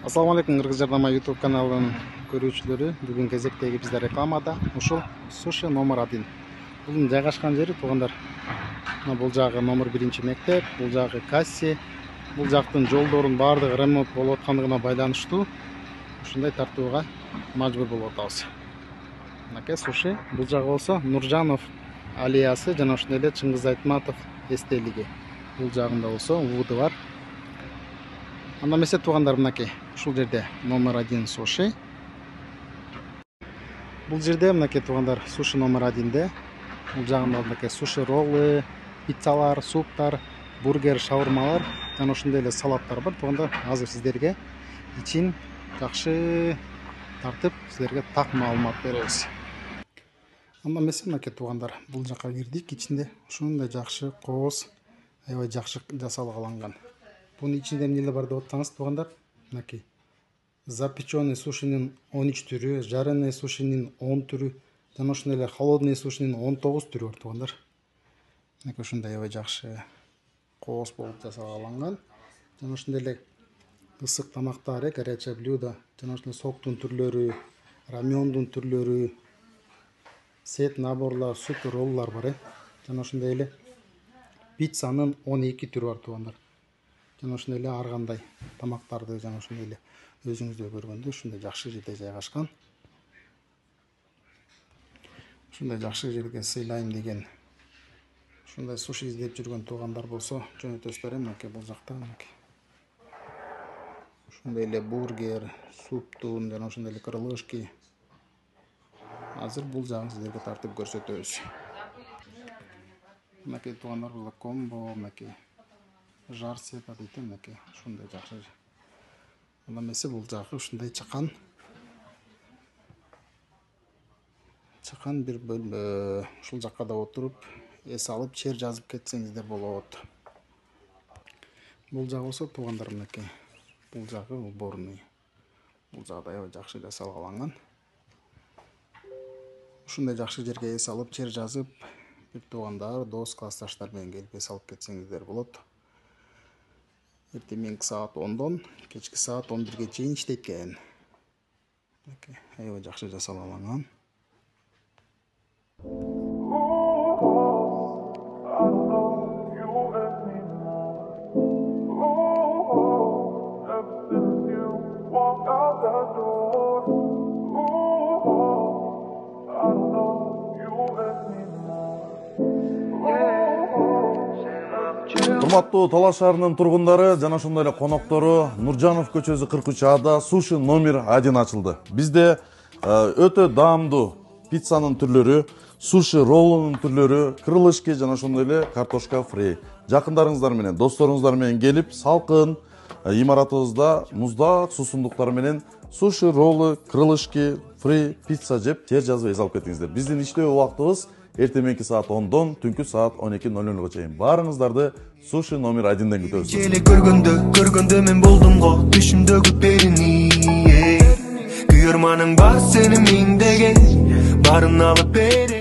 Assalamu alaikum, Kırgız Jarnama YouTube kanalının көрүүчүлөрү. Бүгүн кезектеги бизде рекламада ушул суши номер 1. Бул жайгашкан жери туугандар. Бул жагы номер 1 мектеп, бул жагы касси. Бул жактын жолдорунун баардыгы ремонт болуп аткандыгына байланыштуу ушундай тартууга мажбур болуп атабыз. Мынакей суши. Бул жагы болсо Нуржанов алиясы жана ошондой эле Чыңгыз Айтматов эстелиги. Бул жагында болсо Вуды бар. Анда эмесе туугандар, мынакей ушул жерде номер 1 суши. Бул жерде мынакей туугандар суши номер 1де. Бул жагында мынакей суши роллы, пиццалар, суптар, бургер, шаурмалар жана ошондой эле салаттар бар. Туугандар, азыр сиздерге ичин жакшы тартып, сиздерге так маалымат беребиз. Анда эмесе мынакей туугандар, бул жакка кирдик, ичинде ушундай жакшы кооз, аябай жакшы жасалган. Bunun içinde neler var деп атсаңыз туугандар, мынакей запеченный сушинин 13 түрү, жареный сушинин 10 түрү, жана ошондой эле холодный сушинин 19 түрү бар туугандар. Мынакей ушундай аябай жакшы кооз болуп жасалган. Жана ошондой эле ысык тамактар, горячее блюдо, жана ошондой соктун түрлөрү, рамёндун түрлөрү, сет наборлар, супер роллар бар. Жана ошондой эле пиццанын 12 түрү бар туугандар. Жана ошондой эле ар кандай тамактарды жана ошондой эле өзүңүздөр көргөндөй ушундай жакшы жерде жайгашкан. Ушундай жакшы жерге сыйлайм деген ушундай суши издеп жүргөн туугандар болсо жөнөтөсүздөр. Мынакей бул жакта мынакей ушундай эле бургер, суптун жана ошондой эле крылышки. Азыр бул жагын сиздерге тартып көрсөтөбүз. Мынакей туугандар, бул комбо, мынакей жар сета дейт, мынакей ушундай жакшы. Анда эмесе бул жагы ушундай чакан бир бөлмө. Ушул жакка да отуруп, эс алып, чер жазып кетсеңиздер болот. Бул жагы болсо туугандар, мынакей бул жагы уборный. Бул жагы аябай жакшы жасалган. Ушундай жакшы жерге эс алып, чер жазып, бир туугандар, дос, классташтар менен келип эс алып кетсеңиздер болот. Эртең саат 10-дон кечки саат 11-ге чейин иштейт экен. Аябай жакшы жасалган. Урматтуу Талас шаарынын тургундары жана ошондой эле коноктору, Нуржанов көчөсү 43-ада суши номер 1 ачылды. Бизде өтө даамдуу пиццанын түрлөрү, суши роллунун түрлөрү, крылышки жана ошондой эле картошка фри. Жакындарыңыздар менен, досторуңуздар менен келип, салкын имаратыбызда муздак суусундуктар менен суши роллы, крылышки, фри, пицца жеп, чер жазып эс алып кетиңиздер. Биздин иштөө убактыбыз эртең саат 10-дон түнкү саат 12:00 чейин. Баарыңыздарды суши номер 1ден күтөбүз. Көргөндө мен болдум го, түшүмдөгү перини. Күйөрманың бар сенин миңдеген, барын алып бере.